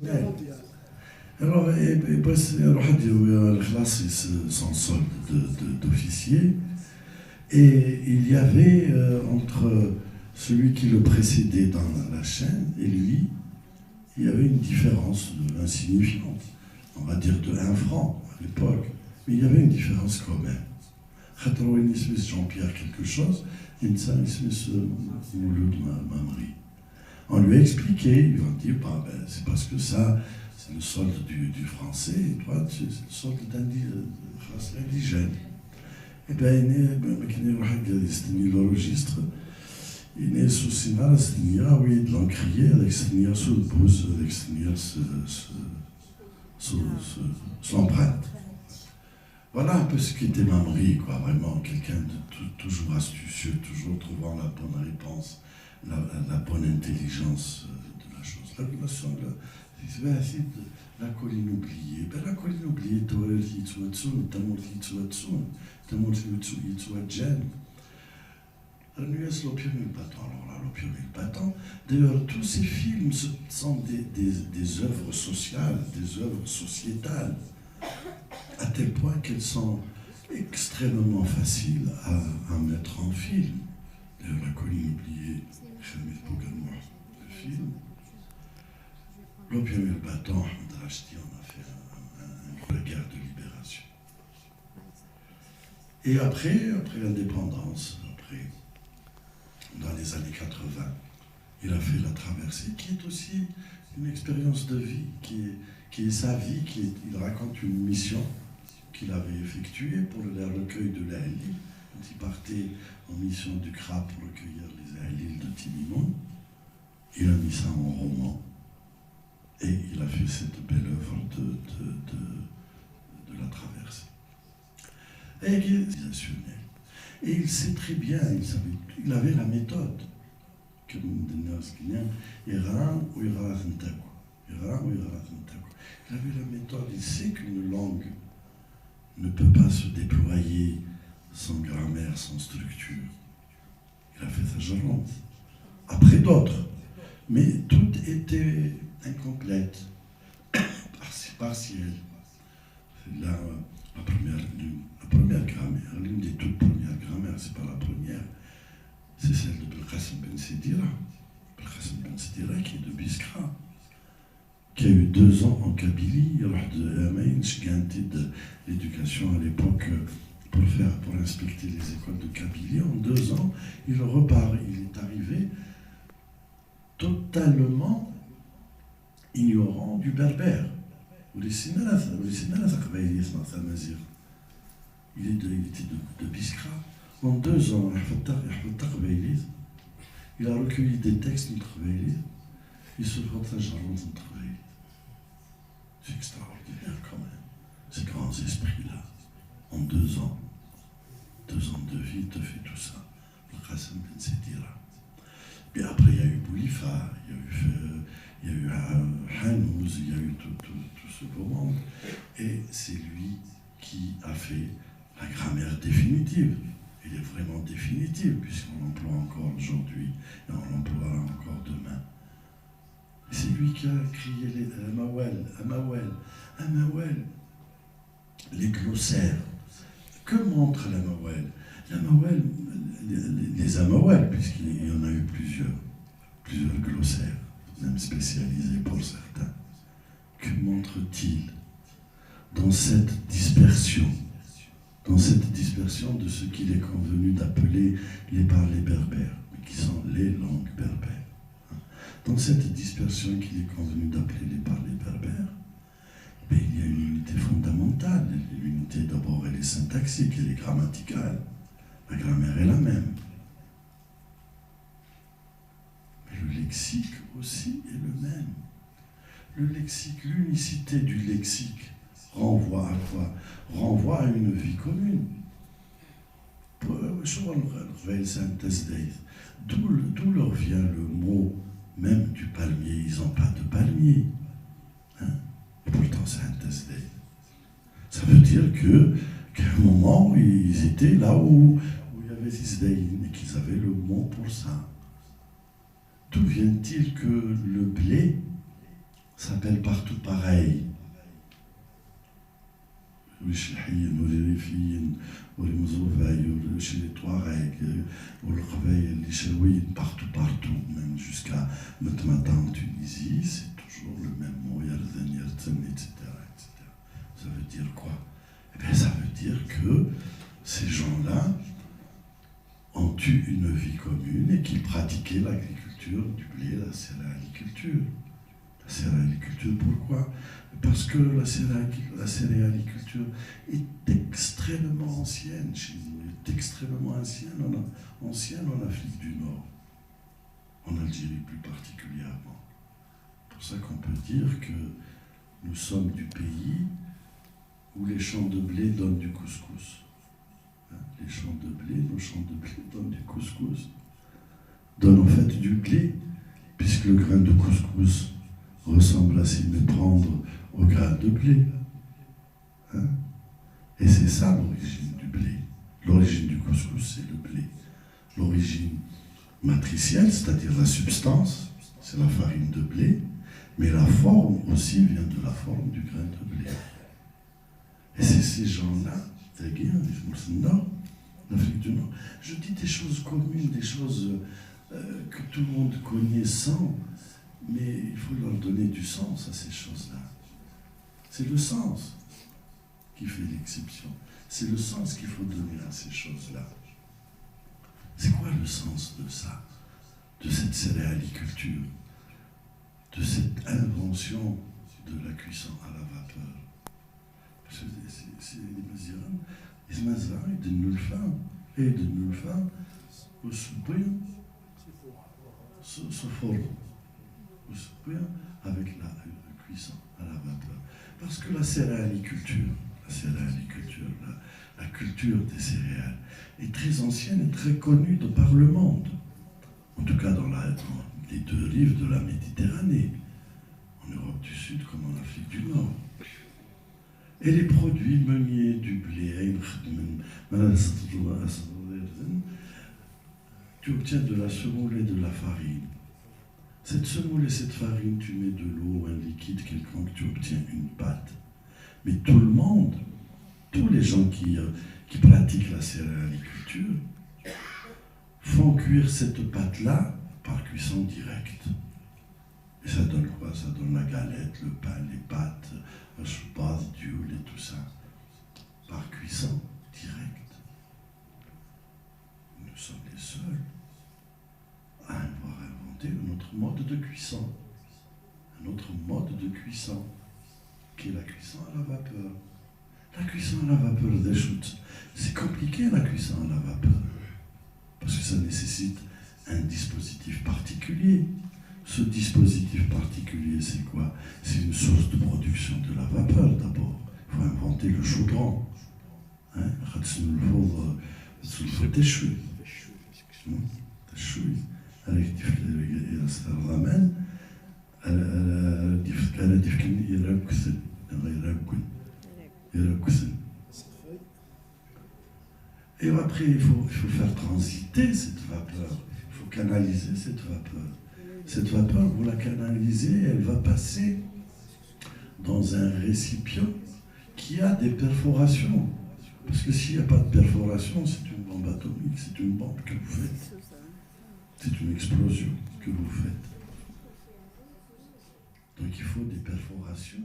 Ouais. Alors, et pues, الواحد الخلاص son solde d'officier, et il y avait entre celui qui le précédait dans la chaîne et lui, il y avait une différence insignifiante, on va dire de 1 franc à l'époque, mais il y avait une différence quand même. Khatrouni Smith Jean-Pierre quelque chose, Insan Smith Mouloud Mamri. On lui a expliqué, ils lui ont dit, bah, ben, c'est parce que ça, c'est le solde du français, et toi, c'est le solde indigène. Et bien, il est le registre, il est sous Sina, oui, de l'encrier, avec Sina sous le pouce, avec Sina sous l'empreinte. Voilà un peu ce qu'était Mamri, quoi, vraiment, quelqu'un de toujours astucieux, toujours trouvant la bonne réponse, la bonne intelligence de la chose. La relation, la colline oubliée. Ben, la colline oubliée, l'opium et le bâton. Alors là, l'opium et le bâton. D'ailleurs, tous ces films sont des œuvres sociales, des œuvres sociétales, à tel point qu'elles sont extrêmement faciles à mettre en film. D'ailleurs, la colline oubliée, le film. L'opium et le bâton, on a fait une guerre de libération. Et après l'indépendance, dans les années 80, il a fait la traversée, qui est aussi une expérience de vie, qui est sa vie, il raconte une mission qu'il avait effectuée pour le recueil de l'Ahlil, quand il partait en mission du CRA pour recueillir les Ahlil de Timimoun. Il a mis ça en roman, et il a fait cette belle œuvre de la traversée. Et il est civilisationnel. Et il sait très bien, il avait la méthode. Il avait la méthode, il sait qu'une langue ne peut pas se déployer sans grammaire, sans structure. Il a fait sa Jarente. Après d'autres. Mais tout était incomplète, partielle. C'est là la première grammaire, l'une des toutes premières grammaires, c'est pas la première, c'est celle de Belkacem Ben Sedira. Belkacem Ben Sedira qui est de Biskra, qui a eu 2 ans en Kabylie, de l'éducation à l'époque pour inspecter les écoles de Kabylie. En 2 ans, il repart, il est arrivé totalement ignorant du berbère. Il était de Biskra. En 2 ans, il a recueilli des textes de Travail. Il se partage en Travail. C'est extraordinaire quand même. Ces grands esprits-là, en 2 ans. 2 ans de vie, te fait tout ça. Le Qasim Ben Sedira. Puis après, il y a eu Boulifa, il y a eu Hanouz, il y a eu tout ce beau monde. Et c'est lui qui a fait la grammaire définitive. Elle est vraiment définitive, puisqu'on l'emploie encore aujourd'hui, et on l'emploiera encore demain. Et c'est lui qui a crié Amawel, les glossaires. Que montre l'Amawel? L'Amawel, les Amawel, puisqu'il y en a eu plusieurs glossaires, même spécialisés pour certains. Que montre-t-il dans cette dispersion de ce qu'il est convenu d'appeler les parlers berbères, mais qui sont les langues berbères? Dans cette dispersion qu'il est convenu d'appeler les parlers berbères, il y a une unité fondamentale. L'unité d'abord, elle est syntaxique, elle est grammaticale. La grammaire est la même. Mais le lexique aussi est le même. Le lexique, l'unicité du lexique renvoie à quoi? Renvoie à une vie commune. D'où leur vient le mot même du palmier? Ils n'ont pas de palmier. Hein? Et pourtant, c'est un test. Ça veut dire qu'à un moment, ils étaient là où il y avait Zizdaïn et qu'ils avaient le mot pour ça. D'où vient-il que le blé, s'appellent partout pareil. Les Chihines, les Rifines, les Mouzovaï, les Touaregs, les Khveï, les Chaouines, partout, même jusqu'à Metmata en Tunisie, c'est toujours le même mot, Yarzen, Yarzen, etc., etc. Ça veut dire quoi? Eh bien, ça veut dire que ces gens-là ont eu une vie commune et qu'ils pratiquaient l'agriculture du blé, la céréaliculture. La céréaliculture, pourquoi? Parce que la céréaliculture est extrêmement ancienne chez nous, est extrêmement ancienne en Afrique du Nord, en Algérie plus particulièrement. C'est pour ça qu'on peut dire que nous sommes du pays où les champs de blé donnent du couscous. Les champs de blé, nos champs de blé donnent du couscous, donnent en fait du blé, puisque le grain de couscous ressemble à s'y méprendre au grain de blé. Et c'est ça l'origine du blé. L'origine du couscous, c'est le blé. L'origine matricielle, c'est-à-dire la substance, c'est la farine de blé, mais la forme aussi vient de la forme du grain de blé. Et c'est ces gens-là, l'Afrique du Nord. Je dis des choses communes, des choses que tout le monde connaît sans, mais il faut leur donner du sens à ces choses-là. C'est le sens qui fait l'exception. C'est le sens qu'il faut donner à ces choses-là. C'est quoi le sens de ça? De cette céréaliculture? De cette invention de la cuisson à la vapeur? Parce que c'est les Maziran, les Maziran, ils donnent le fin, et ils donnent le fin, au soupir, ce four, au soupir, avec la cuisson à la vapeur. Parce que la céréaliculture, la culture des céréales, est très ancienne et très connue par le monde. En tout cas, dans les deux rives de la Méditerranée, en Europe du Sud comme en Afrique du Nord. Et les produits meuniers du blé, tu obtiens de la semoule et de la farine. Cette semoule et cette farine, tu mets de l'eau, un liquide quelconque, tu obtiens une pâte. Mais tout le monde, tous les gens qui pratiquent la céréaliculture, font cuire cette pâte-là par cuisson directe. Et ça donne quoi? Ça donne la galette, le pain, les pâtes, le choubaz, dioul et tout ça. Par cuisson directe. Nous sommes les seuls à avoir inventé un autre mode de cuisson. Un autre mode de cuisson, qui est la cuisson à la vapeur. La cuisson à la vapeur des chutes, c'est compliqué la cuisson à la vapeur. Parce que ça nécessite un dispositif particulier. Ce dispositif particulier, c'est quoi? C'est une source de production de la vapeur d'abord. Il faut inventer le chaudron. Et après, il faut faire transiter cette vapeur. Il faut canaliser cette vapeur. Cette vapeur, vous la canalisez, elle va passer dans un récipient qui a des perforations. Parce que s'il n'y a pas de perforation, c'est une bombe atomique, c'est une bombe que vous faites. C'est une explosion que vous faites. Donc il faut des perforations.